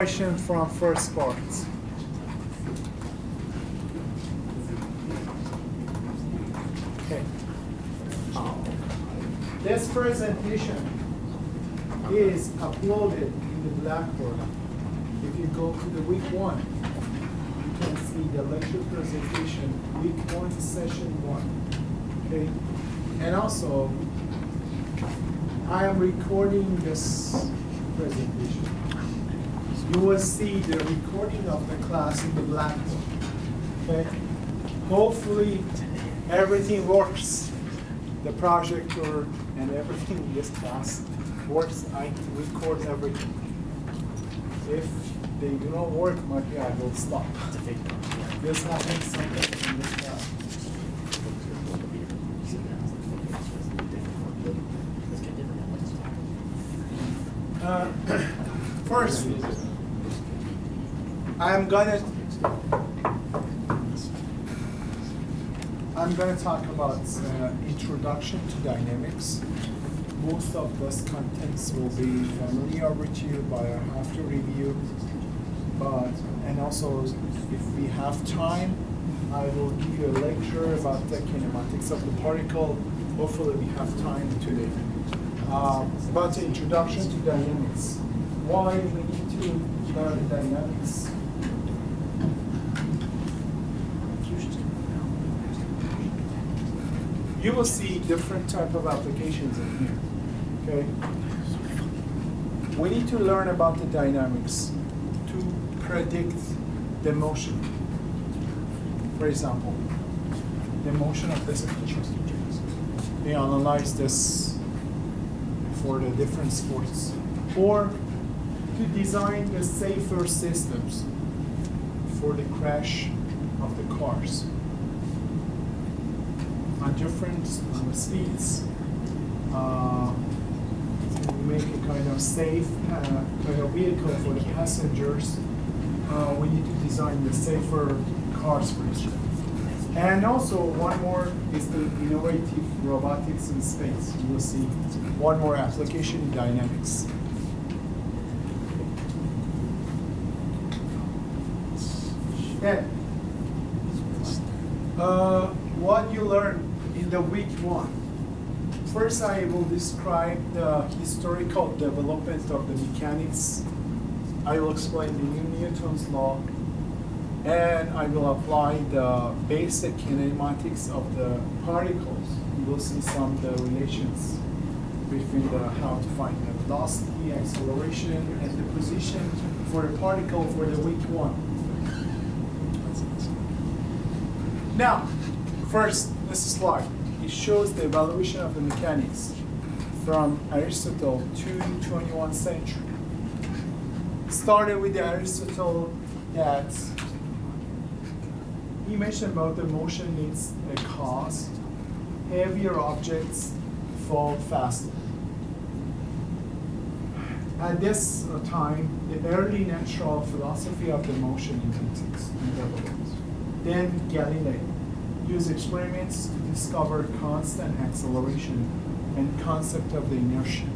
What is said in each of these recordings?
Question from first part. Okay. This presentation is uploaded in the Blackboard. If you go to the week 1, you can see the lecture presentation, week 1, session 1. Okay. And also, I am recording this presentation. You will see the recording of the class in the Blackboard. Okay? Hopefully everything works. The projector and everything in this class works. I record everything. If they do not work, maybe I will stop. This happens sometimes in this class. First, I'm gonna talk about introduction to dynamics. Most of those contents will be familiar with you, but I have to review. And also, if we have time, I will give you a lecture about the kinematics of the particle. Hopefully, we have time today. About the introduction to dynamics. Why we need to learn dynamics? You will see different type of applications in here. Okay. We need to learn about the dynamics to predict the motion. For example, the motion of this picture. We analyze this for the different sports, or to design the safer systems for the crash of the cars on different speeds. To make a kind of safe kind of vehicle for the passengers, we need to design the safer cars for each other. And also, one more is the innovative robotics in space. You will see one more application in dynamics. Then, what you learn in the week 1. First, I will describe the historical development of the mechanics. I will explain the new Newton's law. And I will apply the basic kinematics of the particles. You will see some of the relations between how to find the velocity, acceleration, and the position for a particle for the week 1. Now, first, this slide. It shows the evolution of the mechanics from Aristotle to 21st century. Started with Aristotle that he mentioned about the motion needs a cause. Heavier objects fall faster. At this time, the early natural philosophy of the motion developed. Then Galileo used experiments to discover constant acceleration and concept of the inertia.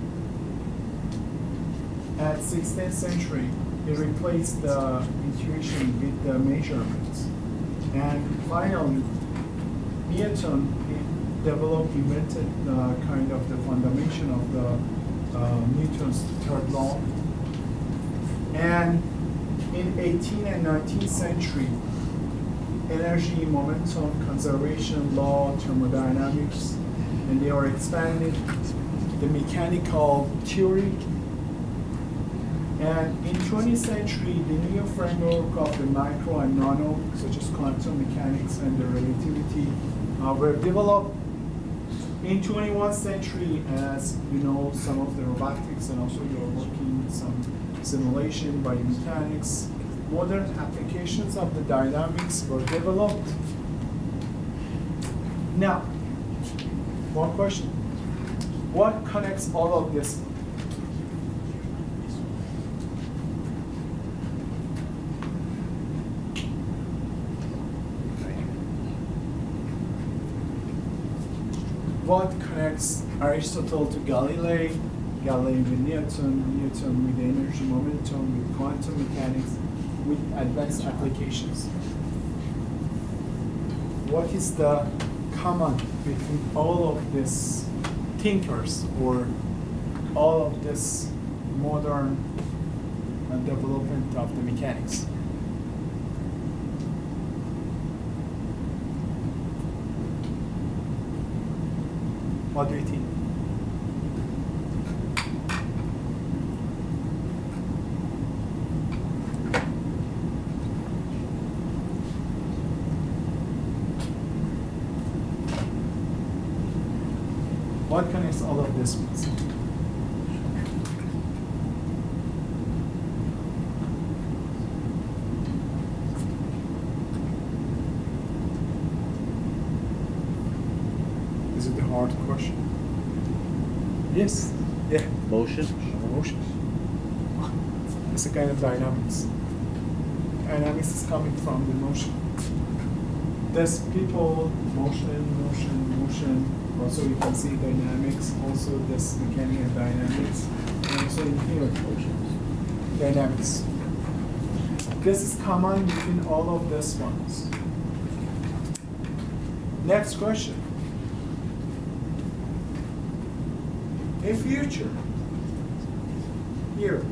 At 16th century, he replaced the intuition with the measurements. And finally, Newton invented kind of the foundation of the Newton's third law. And in 18th and 19th century, energy, momentum, conservation law, thermodynamics, and they are expanded the mechanical theory. And in 20th century, the new framework of the micro and nano, such as quantum mechanics and the relativity, were developed. In 21st century, as you know, some of the robotics and also you're working some simulation, biomechanics, modern applications of the dynamics were developed. Now, one question. What connects all of this? What connects Aristotle to Galileo Galilei with Newton, Newton with energy momentum, with quantum mechanics, with advanced applications. What is the common between all of these thinkers or all of this modern development of the mechanics? What do you think? What connects all of this with? Is it a hard question? Yes. Yeah. Motion? Motion. It's a kind of dynamics. Dynamics is coming from the motion. There's people, motion. Also you can see dynamics, also this mechanical dynamics. And also in here, dynamics. This is common between all of these ones. Next question. In future, here,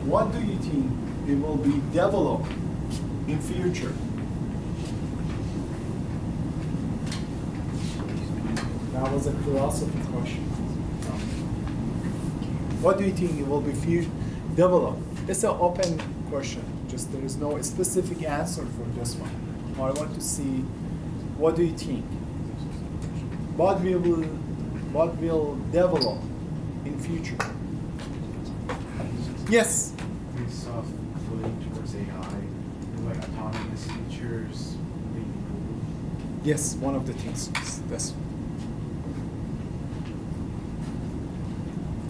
what do you think it will be developed in future? That was a philosophy question. What do you think it will be developed? It's an open question. Just there is no specific answer for this one. I want to see what do you think? What will develop in future? Yes. Pretty soft moving towards AI, like autonomous features, maybe. Yes, one of the things is this.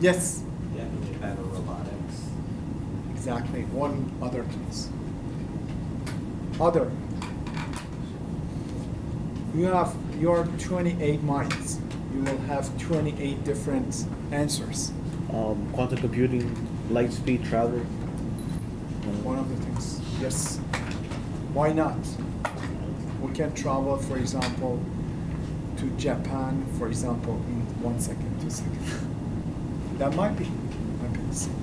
Yes. Definitely better robotics. Exactly. One other things. Other. You have your 28 minds. You will have 28 different answers. Quantum computing, light speed travel. One of the things. Yes. Why not? We can travel, for example, to Japan, for example, in 1 second, 2 seconds. That might be the same.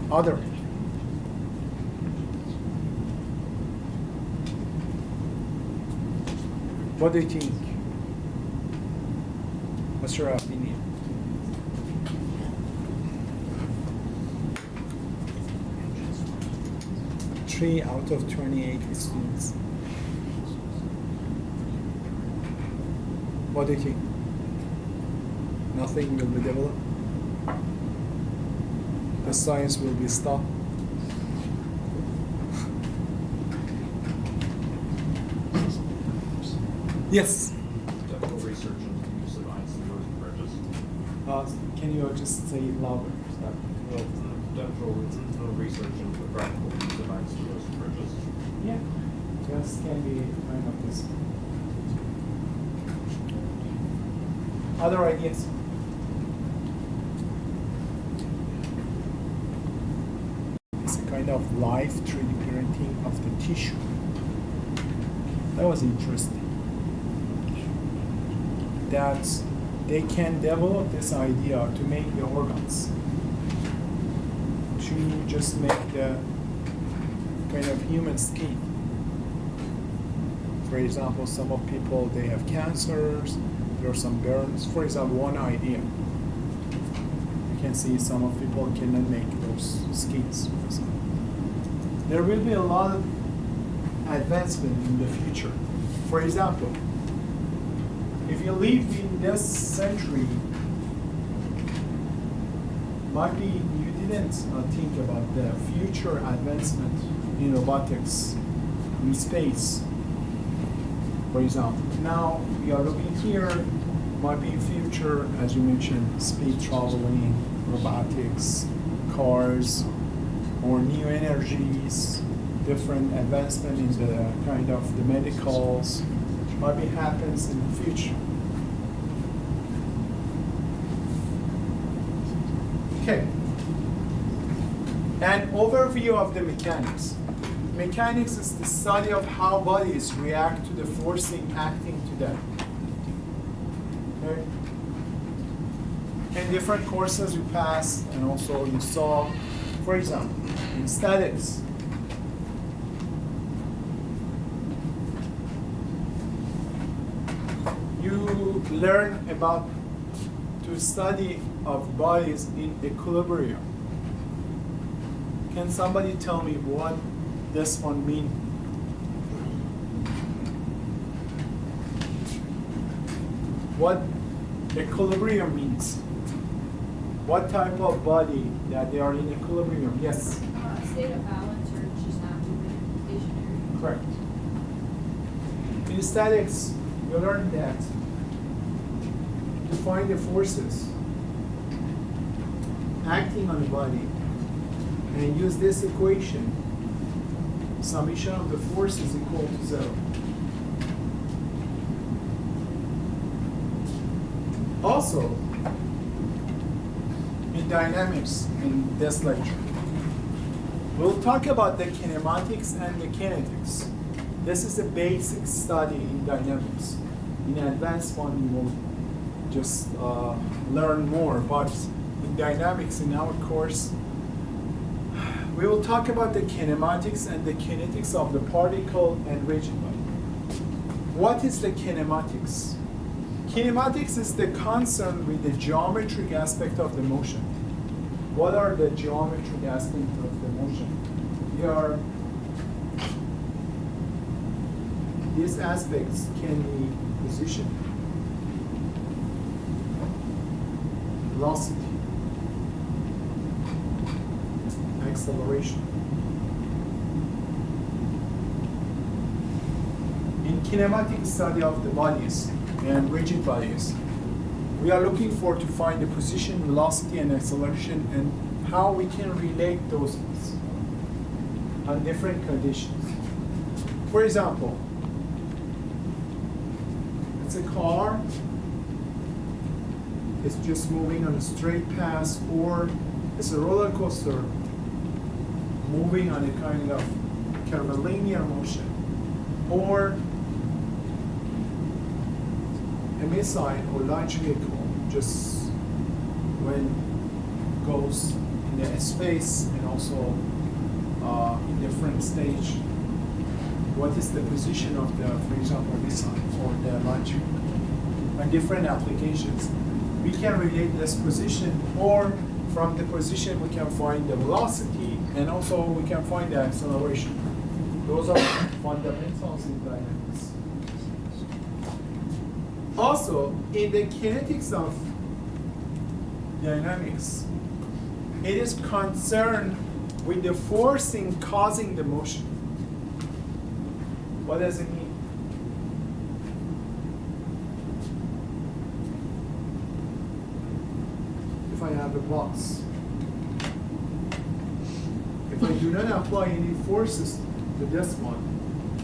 Other. What do you think? What's your opinion? Three out of 28 students. What do you think? Nothing will be developed? The science will be stopped? Yes. Technical research into the use of Einstein-Rosen bridges. Can you just say it louder? Technical research into the practical use of Einstein-Rosen bridges. Yeah. This can be kind of this. Other ideas? It's a kind of live 3D printing of the tissue. That was interesting. That they can develop this idea to make the organs, to just make the kind of human skin. For example, some of people, they have cancers, there are some burns. For example, one idea. You can see some of people cannot make those skins, for example. There will be a lot of advancement in the future. For example, if you live in this century, might be you didn't think about the future advancement in robotics, in space, for example. Now we are looking here, might be future, as you mentioned, speed traveling, robotics, cars, or new energies. different advancement in the kind of the medicals, maybe happens in the future. Okay. An overview of the mechanics. Mechanics is the study of how bodies react to the forcing acting to them. Okay? In different courses you passed and also you saw, for example, in statics, you learn about to study of bodies in equilibrium. Can somebody tell me what this one means? What equilibrium means? What type of body that they are in equilibrium? Yes? State of balance or just not moving, stationary. Correct. In statics, you learn that to find the forces acting on the body and use this equation, summation of the force is equal to 0. Also, in dynamics in this lecture, we'll talk about the kinematics and the kinetics. This is a basic study in dynamics. In advanced one, we will just learn more, but in dynamics in our course, we will talk about the kinematics and the kinetics of the particle and rigid body. What is the kinematics? Kinematics is the concern with the geometric aspect of the motion. What are the geometric aspects of the motion? These aspects can be position, velocity, acceleration. In kinematic study of the bodies and rigid bodies, we are looking for to find the position, velocity, and acceleration, and how we can relate those on different conditions. For example, it's a car, it's just moving on a straight path, or it's a roller coaster moving on a kind of curvilinear motion, or a missile or large vehicle just when goes in the space and also in different stage. What is the position of the, for example, missile or the launch vehicle? And different applications. We can relate this position, or from the position we can find the velocity, and also we can find the acceleration. Those are fundamentals in dynamics. Also, in the kinetics of dynamics, it is concerned with the forcing causing the motion. What does it mean? If I have a box, if I do not apply any forces to this one,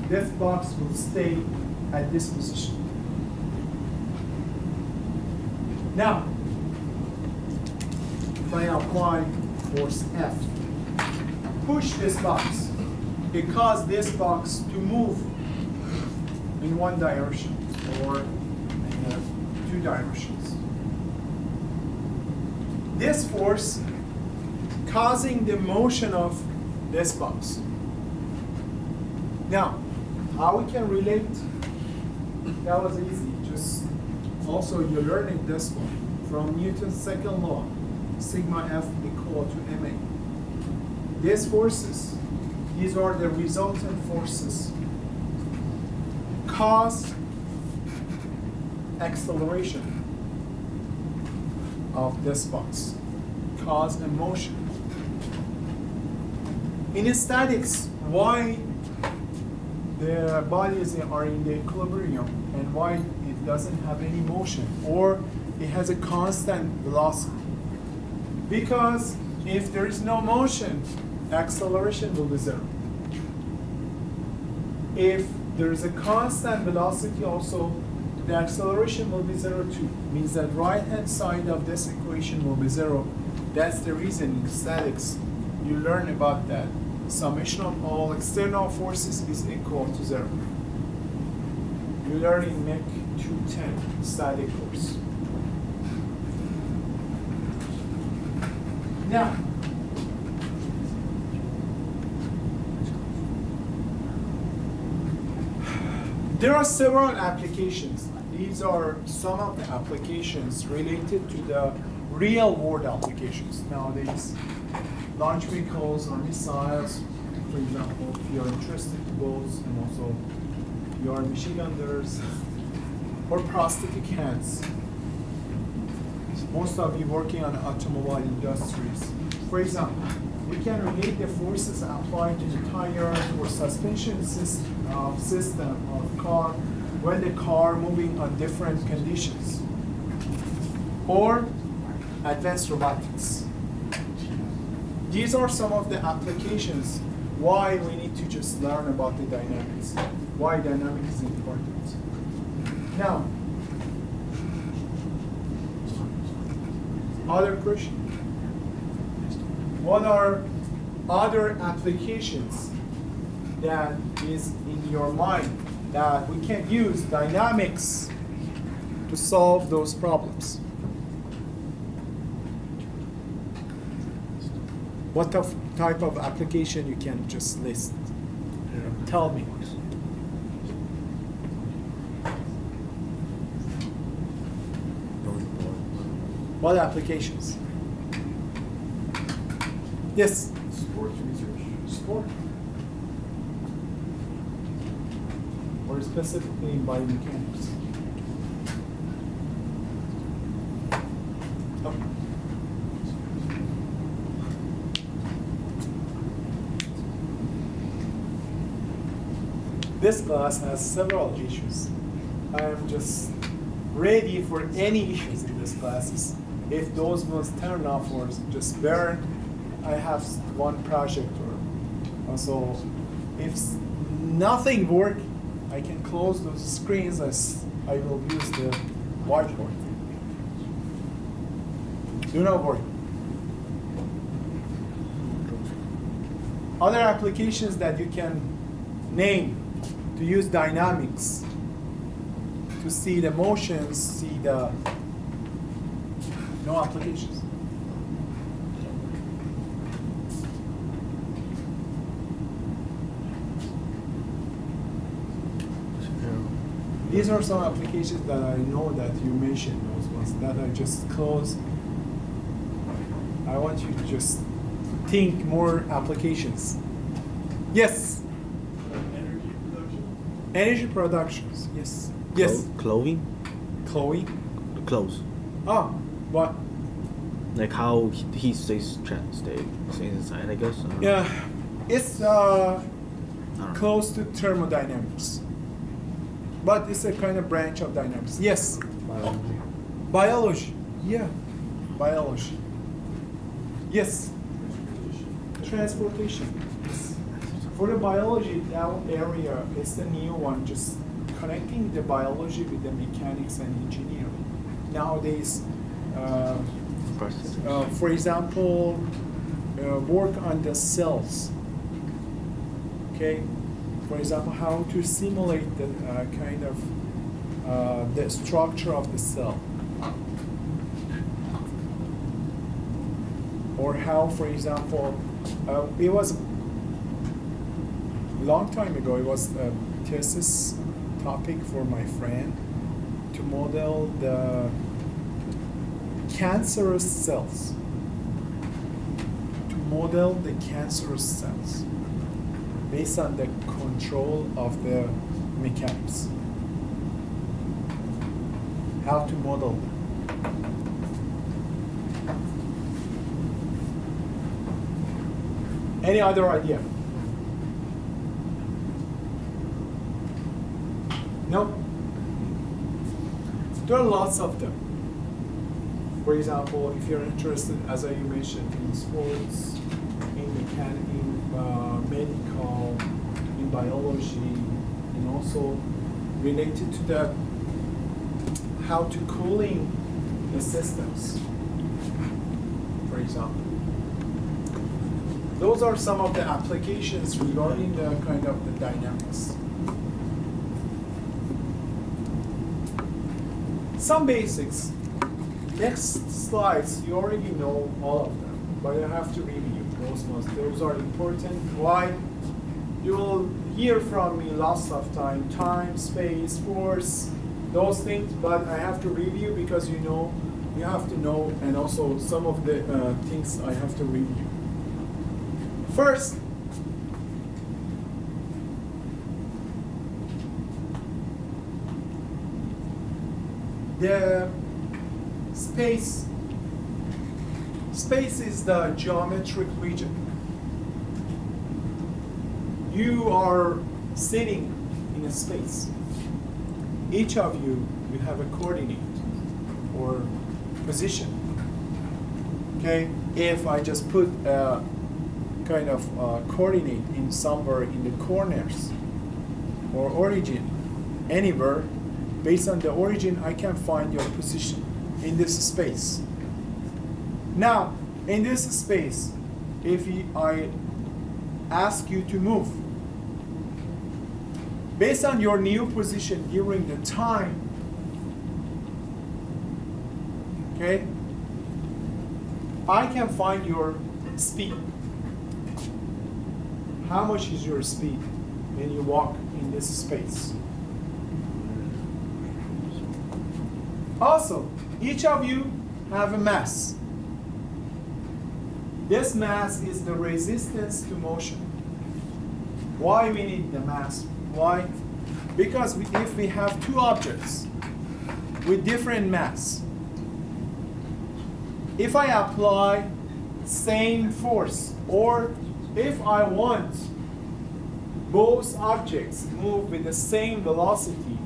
this box will stay at this position. Now, if I apply force F, push this box, it causes this box to move in one direction or in two directions. This force causing the motion of this box. Now, how we can relate? That was easy. Just also you're learning this one from Newton's second law, sigma F equal to ma. These forces, these are the resultant forces, cause acceleration of this box, cause a motion. In statics, why the bodies are in the equilibrium and why it doesn't have any motion, or it has a constant velocity? Because if there is no motion, acceleration will be 0. If there is a constant velocity also, the acceleration will be 0 too. Means that right-hand side of this equation will be 0. That's the reason in statics you learn about that. Summation of all external forces is equal to 0. You learn in MEC 210 static course. Now, there are several applications. These are some of the applications related to the real world applications nowadays. Launch vehicles or missiles, for example, if you're interested in boats, and also your machine gunners or prosthetic hands. Most of you working on automobile industries. For example, we can relate the forces applied to the tires or suspension system of car when the car moving on different conditions. Or advanced robotics. These are some of the applications why we need to just learn about the dynamics, why dynamics is important. Now, other question. What are other applications that is in your mind that we can use dynamics to solve those problems? What type of application you can just list? Tell me. What applications? Yes? Sports research. Sport. Or specifically in biomechanics. Oh. This class has several issues. I am just ready for any issues in this classes. If those ones turn off or just burn, I have one project. Or also, if nothing work, I can close those screens as I will use the whiteboard. Do not worry. Other applications that you can name to use dynamics to see the motions, see the no applications. These are some applications that I know that you mentioned, those ones that I just close. I want you to just think more applications. Yes? Energy production. Energy productions, yes. Yes. Clothing? Chloe? The clothes. Ah, what? Like how he stays inside, I guess. I don't know. Yeah, it's I don't know. close to thermodynamics. But it's a kind of branch of dynamics. Yes? Biology. Biology. Yeah, biology. Yes? Transportation. Yes. For the biology, that area is the new one, just connecting the biology with the mechanics and engineering. Nowadays, for example, work on the cells. Okay? For example, how to simulate the kind of the structure of the cell. Or how, for example, it was a long time ago, it was a thesis topic for my friend to model the cancerous cells. To model the cancerous cells based on the control of the mechanics. How to model them. Any other idea? No? There are lots of them. For example, if you're interested, as I mentioned, in sports, in medical, in biology, and also related to the how to cooling the systems, for example. Those are some of the applications regarding the kind of the dynamics. Some basics. Next slides, you already know all of them, but I have to review those ones. Those are important. Why? You will hear from me lots of time, space, force, those things, but I have to review because you have to know, and also some of the things I have to review. First, the space. Space is the geometric region. You are sitting in a space. Each of you have a coordinate or position. Okay? If I just put a kind of coordinate in somewhere in the corners or origin, anywhere, based on the origin, I can find your position in this space. Now, in this space, if I ask you to move, based on your new position during the time, okay, I can find your speed. How much is your speed when you walk in this space? Also, each of you have a mass. This mass is the resistance to motion. Why we need the mass? Why? Because if we have two objects with different mass, if I apply same force, or if I want both objects move with the same velocity,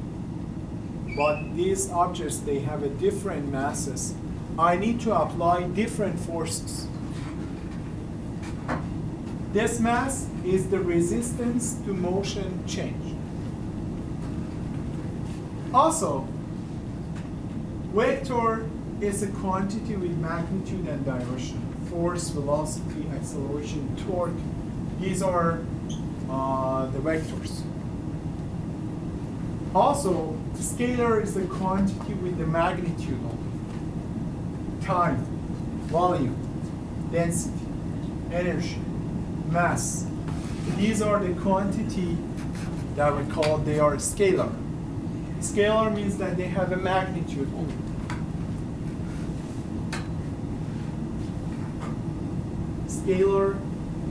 but these objects, they have a different masses, I need to apply different forces. This mass is the resistance to motion change. Also, vector is a quantity with magnitude and direction. Force, velocity, acceleration, torque. These are the vectors. Also, scalar is the quantity with the magnitude only. Time, volume, density, energy, mass. These are the quantity that we call they are scalar. Scalar means that they have a magnitude only. Scalar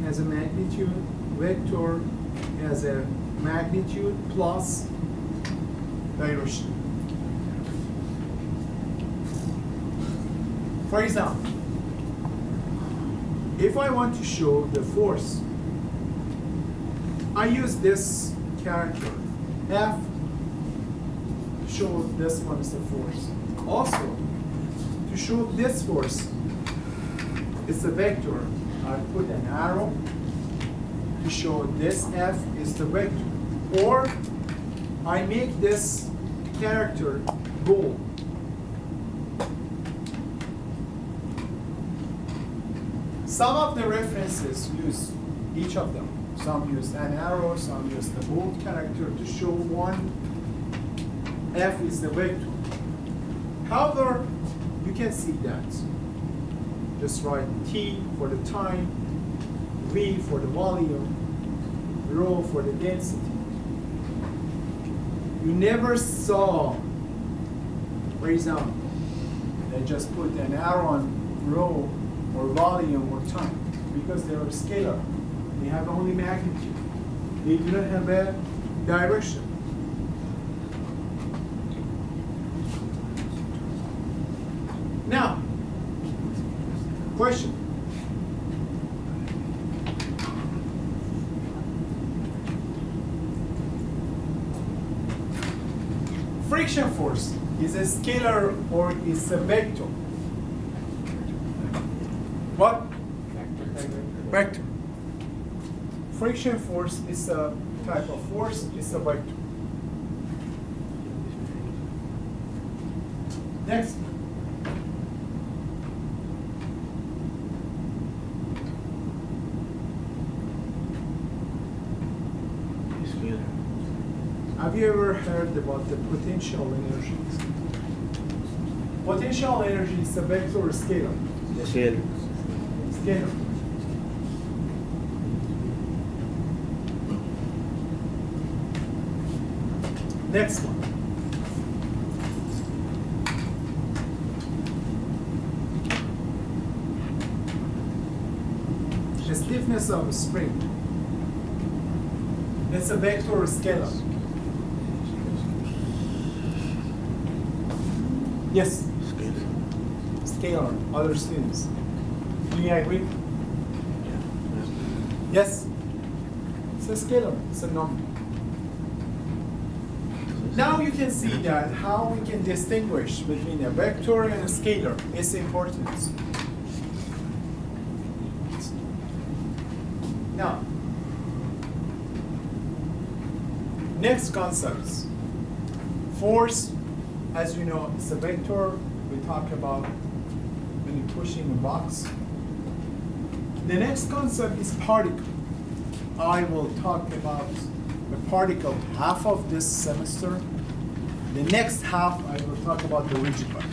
has a magnitude, vector has a magnitude plus direction. For example, if I want to show the force, I use this character, F, to show this one is the force. Also, to show this force, it's a vector. I put an arrow to show this F is the vector. Or I make this character bold. Some of the references use each of them. Some use an arrow, some use the bold character to show one F is the vector. However, you can see that. Just write T for the time, V for the volume, rho for the density. You never saw, for example, they just put an arrow on rho or volume or time because they are scalar. They have only magnitude. They do not have a direction. Now, question. Friction force is a scalar or is a vector? What? Vector. Friction force is a type of force, it's a vector. Next. Scalar. Have you ever heard about the potential energy? Potential energy is a vector or scalar? Scalar. Scalar. Next one. The stiffness of a spring. It's a vector or scalar. Yes. Scalar. Scalar. Other students. Do you agree? Yeah. Yes. It's a scalar. It's a number. Now you can see that how we can distinguish between a vector and a scalar is important. Now, next concepts. Force, as you know, is a vector. We talk about when you're pushing a box. The next concept is particle. I will talk about a particle half of this semester. The next half, I will talk about the rigid body.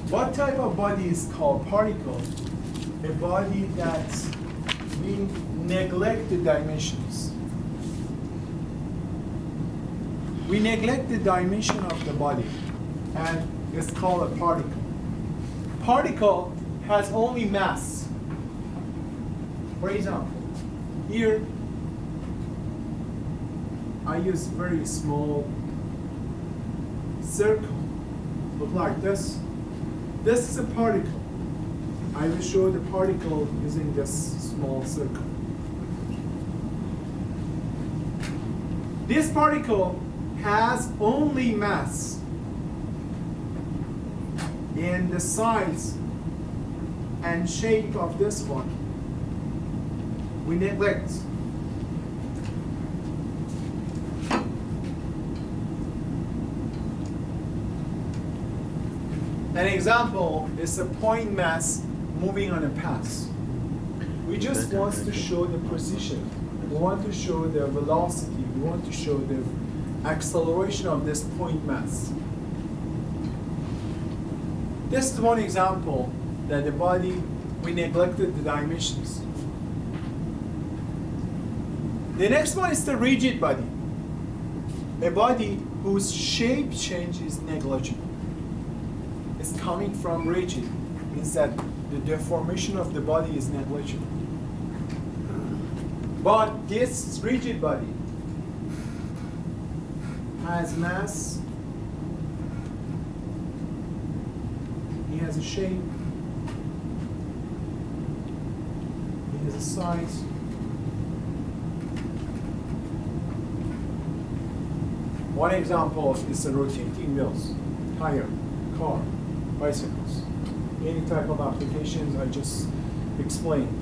What type of body is called particle? A body that we neglect the dimensions. We neglect the dimension of the body, and it's called a particle. Particle has only mass. For example, here I use very small circle. Look like this. This is a particle. I will show the particle using this small circle. This particle has only mass, and the size and shape of this one we neglect. An example is a point mass moving on a path. We just want to show the position. We want to show the velocity. We want to show the acceleration of this point mass. This is one example that the body, we neglected the dimensions. The next one is the rigid body. A body whose shape change is negligible. It's coming from rigid, means that the deformation of the body is negligible. But this rigid body has mass, he has a shape, he has a size. One example is the rotating wheels, tire, car, bicycles. Any type of applications I just explained.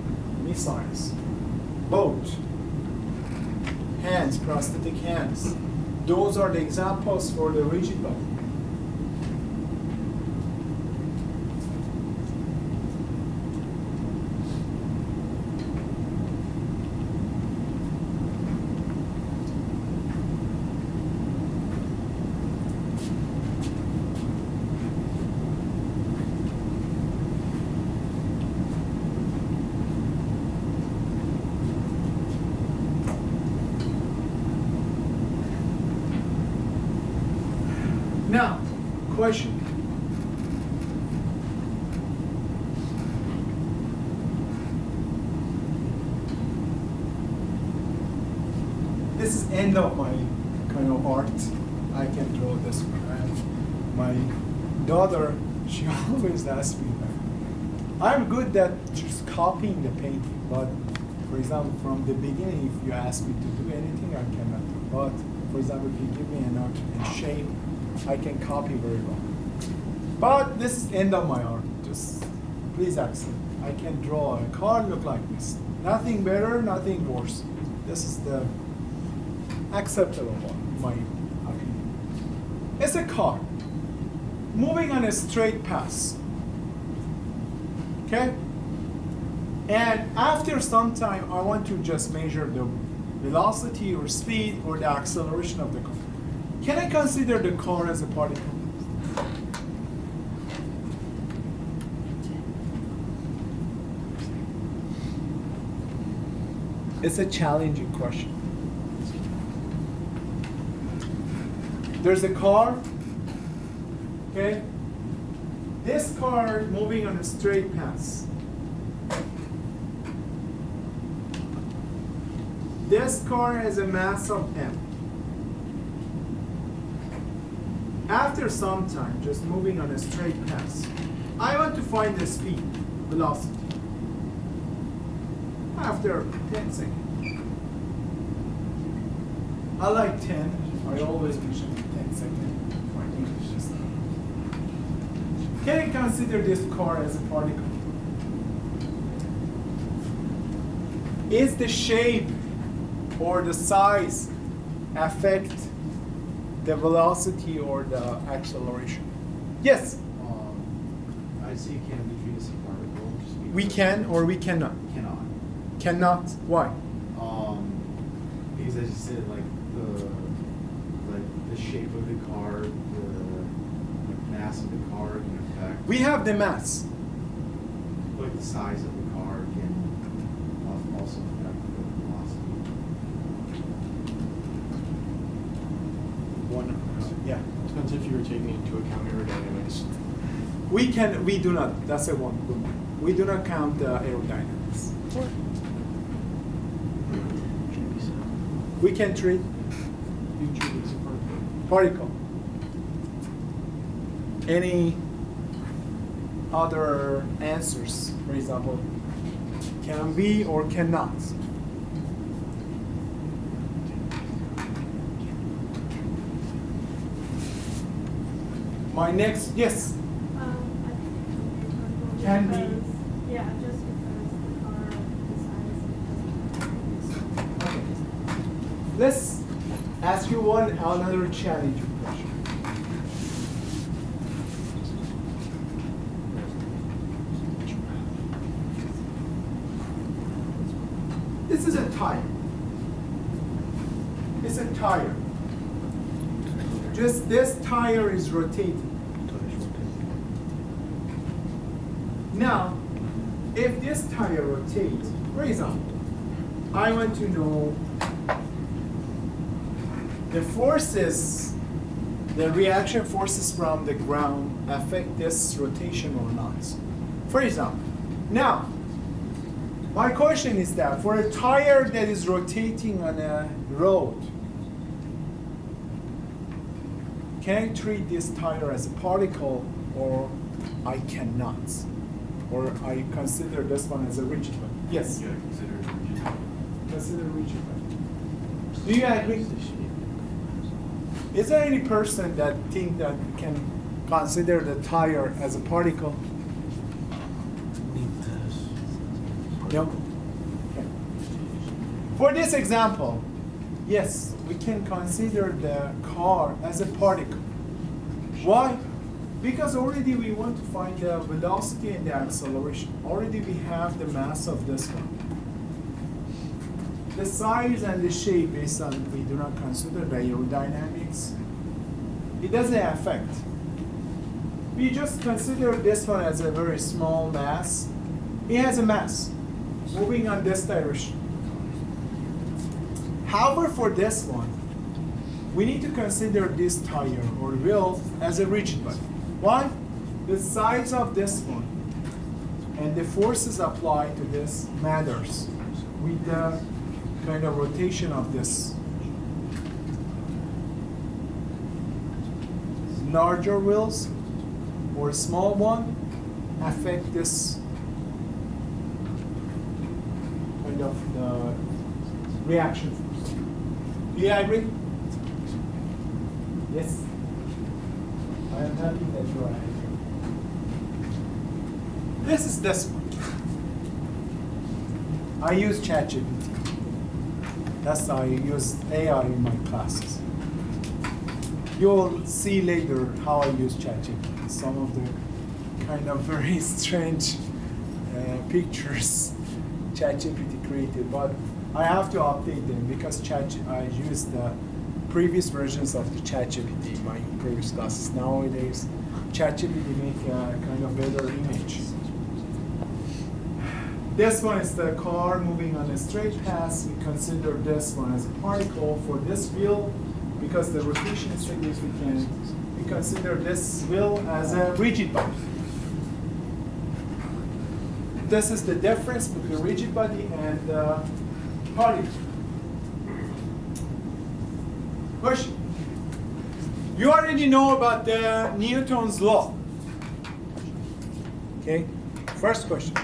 Missiles, boat, hands, prosthetic hands. Those are the examples for the rigid body. Now, question. This is end of my kind of art. I can draw this one. And my daughter, she always asks me that. I'm good at just copying the painting, but for example, from the beginning, if you ask me to do anything, I cannot do. But for example, if you give me an art and shape, I can copy very well. But this is end of my art. Just please accept. I can draw a car look like this. Nothing better, nothing worse. This is the acceptable one, my opinion. It's a car. moving on a straight path. Okay? And after some time, I want to just measure the velocity or speed or the acceleration of the car. Can I consider the car as a particle? It's a challenging question. There's a car, okay? This car moving on a straight path. This car has a mass of m. After some time, just moving on a straight path, I want to find the speed, velocity. After 10 seconds. I like 10. I always mention 10 seconds. My English is Can I consider this car as a particle? Is the shape or the size affect the velocity or the acceleration? Yes, I'd say you can't be treated as a particle. Just because we can or we cannot. Cannot. Cannot. Why? Because as you said, like the shape of the car, the mass of the car can affect. We have the mass. Like the size of the car can also affect the velocity. Yeah. Depends if you were taking into account aerodynamics. We do not. That's a one. We do not count the aerodynamics. We can treat You treat it as a particle. particle. Any other answers, for example, can be or cannot? My next, yes. I think it Can be. because, yeah, just because the car, the size doesn't. Let's ask you another challenging question. This is a tire. It's a tire. Just this tire is rotating. Now, if this tire rotates, for example, I want to know the forces, the reaction forces from the ground affect this rotation or not. For example, now, my question is that for a tire that is rotating on a road, can I treat this tire as a particle or I cannot? Or I consider this one as a rigid one? Yes. You gotta consider it rigid. Consider rigid one. Do you agree? Is there any person that think that can consider the tire as a particle? No? Okay. For this example, yes, we can consider the car as a particle. Why? Because already we want to find the velocity and the acceleration. Already we have the mass of this one. The size and the shape, based on we do not consider the aerodynamics, it doesn't affect. We just consider this one as a very small mass. It has a mass moving on this direction. However, for this one, we need to consider this tire or wheel as a rigid body. Why? The size of this one and the forces applied to this matters with the kind of rotation of this. Larger wheels or small one affect this kind of the reaction force. Do you agree? Yes. I am happy that you are agree. This is this one. I use ChatGPT. That's how I use AI in my classes. You'll see later how I use ChatGPT. some of the kind of very strange pictures ChatGPT created, but I have to update them because I used the previous versions of the ChatGPT in my previous classes. Nowadays, ChatGPT make a kind of better image. This one is the car moving on a straight path. We consider this one as a particle for this wheel because the rotation is significant. We consider this wheel as a rigid body. This is the difference between rigid body and particle. Question. You already know about the Newton's law. Okay. First question.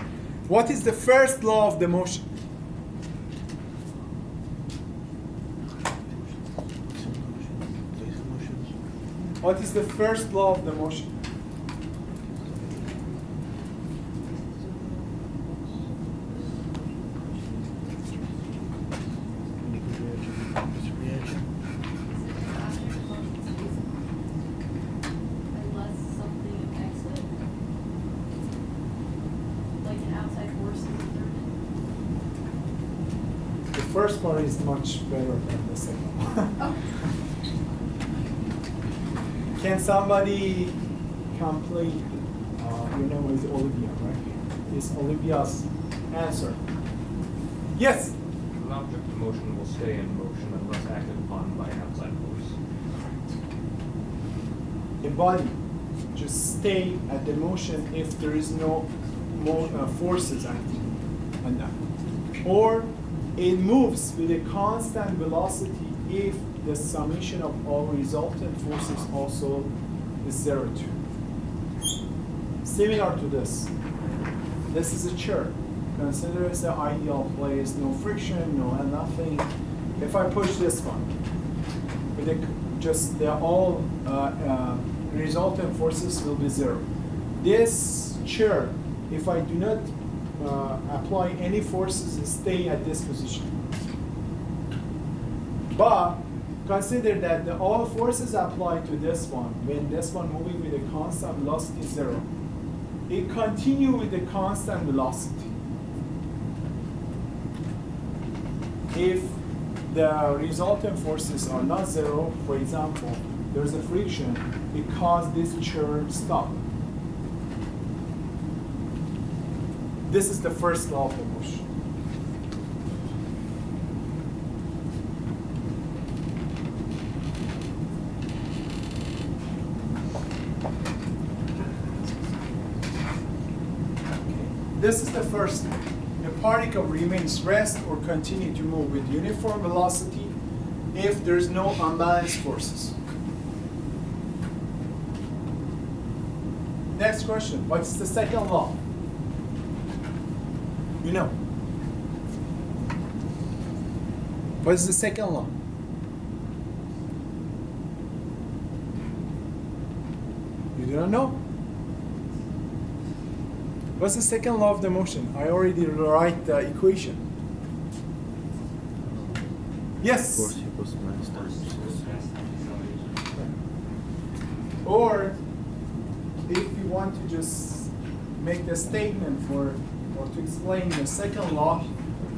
What is the first law of the motion? What is the first law of the motion? Unless something affects it. Like an outside force is exerted. The first part is much better than the second one. Oh. Can somebody complete, your name is Olivia, right? Is Olivia's answer? Yes? An object in motion will stay in motion unless acted upon by an outside force. A body just stay at the motion if there is no more forces acting on that. Or it moves with a constant velocity if the summation of all resultant forces also is 0 too. Similar to this. This is a chair. Consider it's an ideal place, no friction, no nothing. If I push this one, with all resultant forces will be 0. This chair, if I do not apply any forces, it stay at this position. But consider that all forces apply to this one, when this one moving with a constant velocity 0. It continue with a constant velocity. If the resultant forces are not 0, for example, there's a friction, it causes this chair stop. This is the first law of the motion. This is the first. A particle remains rest or continue to move with uniform velocity if there's no unbalanced forces. Next question. What's the second law? You know. What's the second law? You do not know? What's the second law of the motion? I already write the equation. Yes? Force equals mass times. Or if you want to just make the statement or to explain the second law,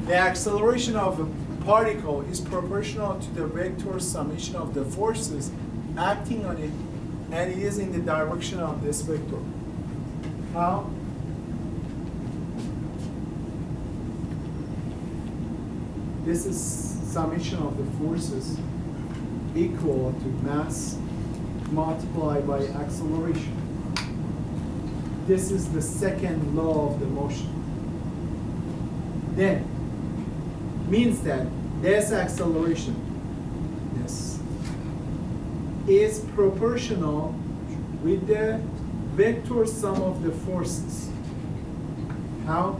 the acceleration of a particle is proportional to the vector summation of the forces acting on it, and it is in the direction of this vector. How? This is summation of the forces equal to mass multiplied by acceleration. This is the second law of the motion. Then, means that this acceleration, this, is proportional with the vector sum of the forces. How?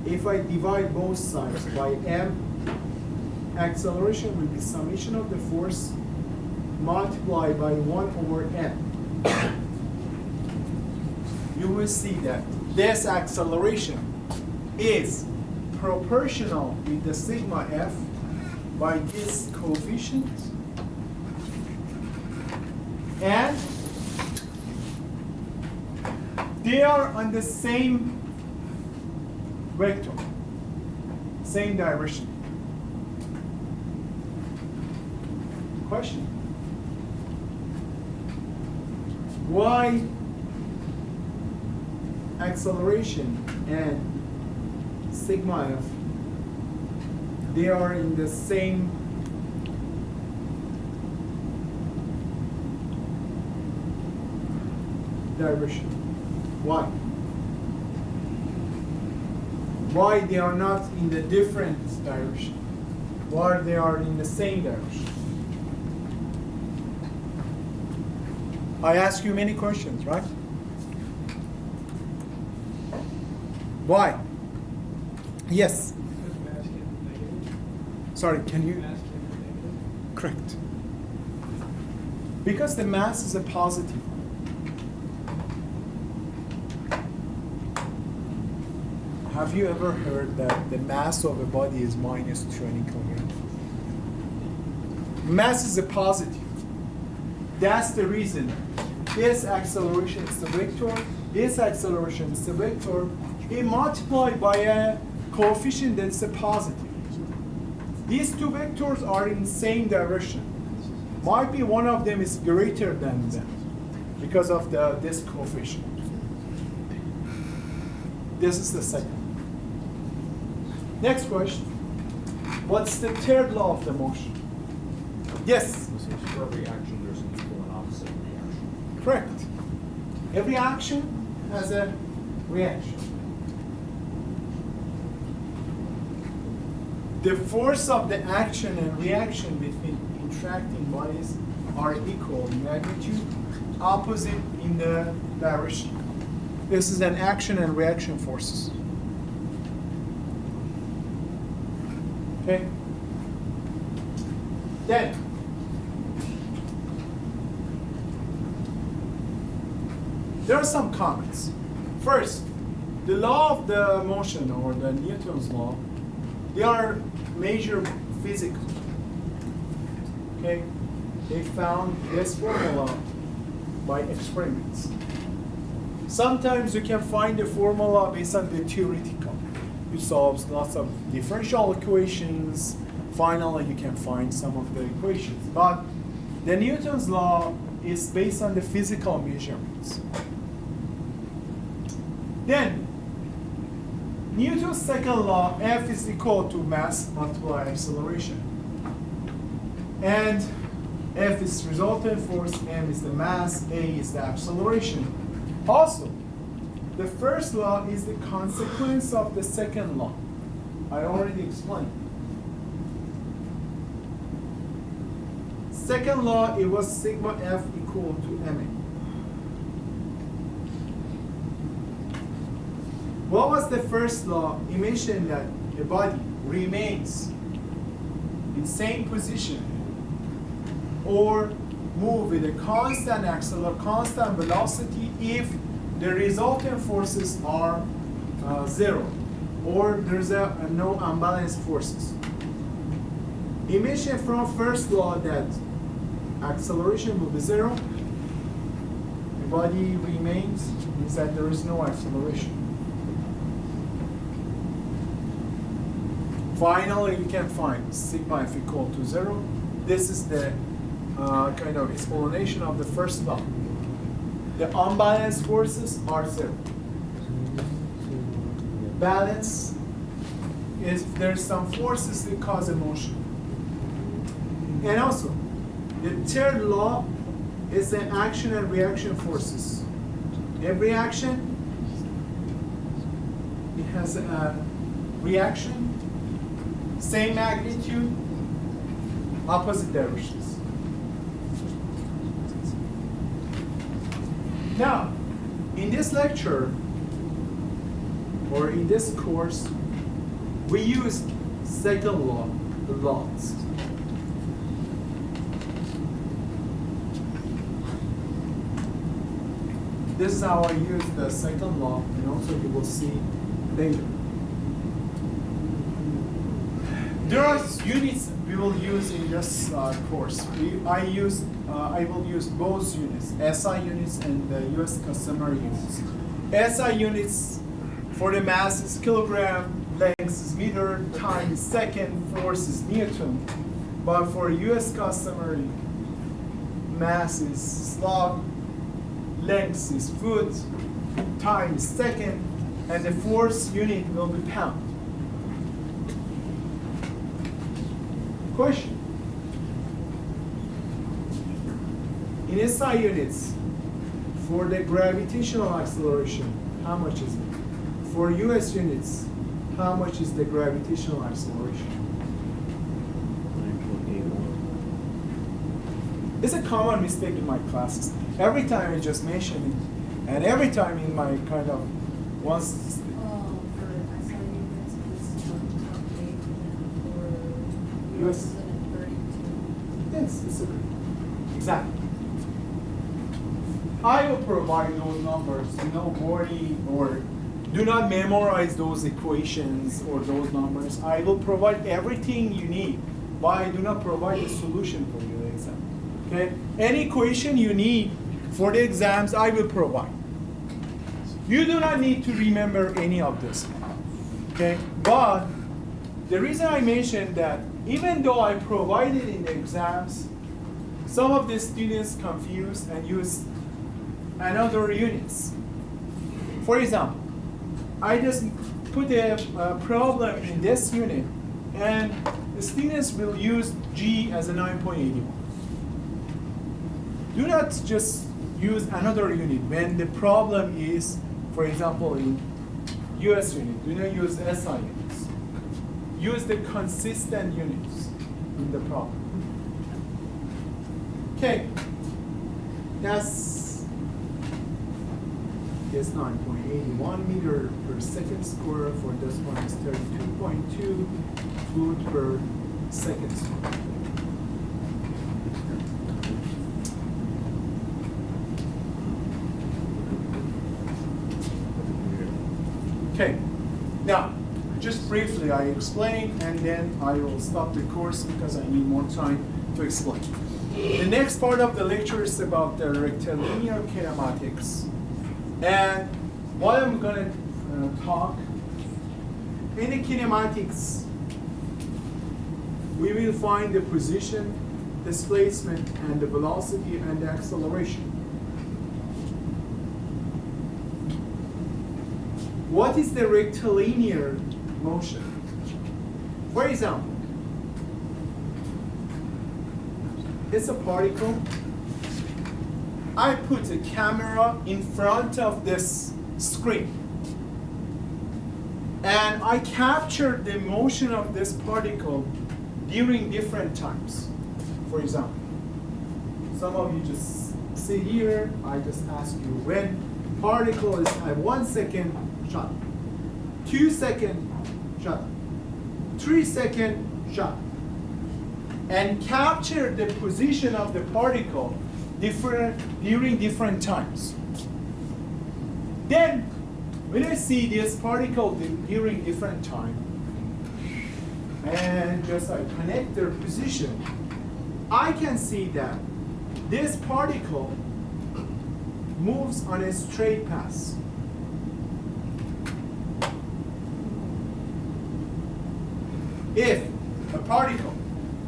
If I divide both sides by m, acceleration will be summation of the force multiplied by 1/n. You will see that this acceleration is proportional with the sigma f by this coefficient, and They are on the same vector, same direction. Question? Why acceleration and sigma f, they are in the same direction? Why? Why they are not in the different direction? Why they are in the same direction? I ask you many questions, right? Why? Yes. Sorry, can you? Correct. Because the mass is a positive. Have you ever heard that the mass of a body is minus 20 kilograms? Mass is a positive. That's the reason. This acceleration is the vector. This acceleration is the vector. It multiplied by a coefficient that's a positive. These two vectors are in the same direction. Might be one of them is greater than them because of this coefficient. This is the second. Next question. What's the third law of the motion? Yes? For every action, there's an equal and opposite reaction. Correct. Every action has a reaction. The force of the action and reaction between interacting bodies are equal in magnitude, opposite in the direction. This is an action and reaction forces. Okay? Then, there are some comments. First, the law of the motion, or the Newton's law, they are measured physically. Okay? They found this formula by experiments. Sometimes you can find the formula based on the theoretical. You solve lots of differential equations. Finally, you can find some of the equations. But the Newton's law is based on the physical measurements. Then, Newton's second law, F is equal to mass multiplied acceleration. And F is resultant force, M is the mass, A is the acceleration. Also, the first law is the consequence of the second law. I already explained. Second law, it was sigma F equal to ma. What was the first law? It mentioned that the body remains in same position or move with a constant constant velocity if the resultant forces are zero or there's no unbalanced forces. It mentioned from first law that acceleration will be zero. The body remains, means that there is no acceleration. Finally, you can find sigma F equal to zero. This is the kind of explanation of the first law. The unbalanced forces are zero. Balance is there's some forces that cause a motion. And also, the third law is the action and reaction forces. Every action, it has a reaction, same magnitude, opposite directions. Now, in this lecture, or in this course, we use second law, the laws. This is how I use the second law, and also you will see later. There are units we will use in this course. I will use both units, SI units and the US customer units. SI units for the mass is kilogram, length is meter, time is second, force is Newton. But for US customary, mass is slug, length is foot, time is second, and the force unit will be pound. Question. In SI units, for the gravitational acceleration, how much is it? For US units, how much is the gravitational acceleration? 9.81. It's a common mistake in my classes. Every time I just mention it, and every time in my kind of once. Oh, for SI units, it's 1.8, and for US. US, 32. Yes, it's a, exactly. I will provide those numbers. No worry or do not memorize those equations or those numbers. I will provide everything you need, but I do not provide a solution for your exam. Okay? Any equation you need for the exams, I will provide. You do not need to remember any of this. Okay? But the reason I mentioned that, even though I provided in the exams, some of the students confuse and use another units. For example, I just put a problem in this unit, and the students will use G as a 9.81. Do not just use another unit when the problem is, for example, in US unit. Do not use SI units. Use the consistent units in the problem. Okay, that's 9.81 meter per second square. For this one is 32.2 foot per second square. Okay, now just briefly I explain and then I will stop the course because I need more time to explain. The next part of the lecture is about the rectilinear kinematics. And what I'm going to talk, in the kinematics, we will find the position, displacement, and the velocity and the acceleration. What is the rectilinear motion? For example, it's a particle. I put a camera in front of this screen, and I captured the motion of this particle during different times. For example, some of you just sit here, I just ask you when particle is at 1 second, shut. 2 second, shut. 3 second, shut. And capture the position of the particle during different times. Then, when I see this particle during different time, and just I connect their position, I can see that this particle moves on a straight path. If a particle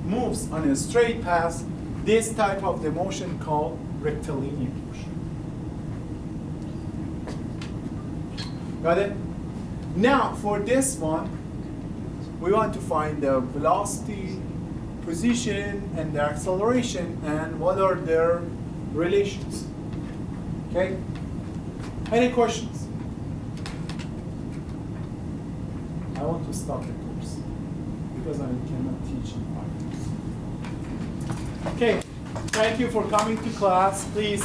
moves on a straight path, this type of the motion called rectilinear motion. Got it? Now, for this one, we want to find the velocity, position, and the acceleration, and what are their relations. Okay? Any questions? I want to stop the course because I cannot teach in 5 minutes. Okay, thank you for coming to class. Please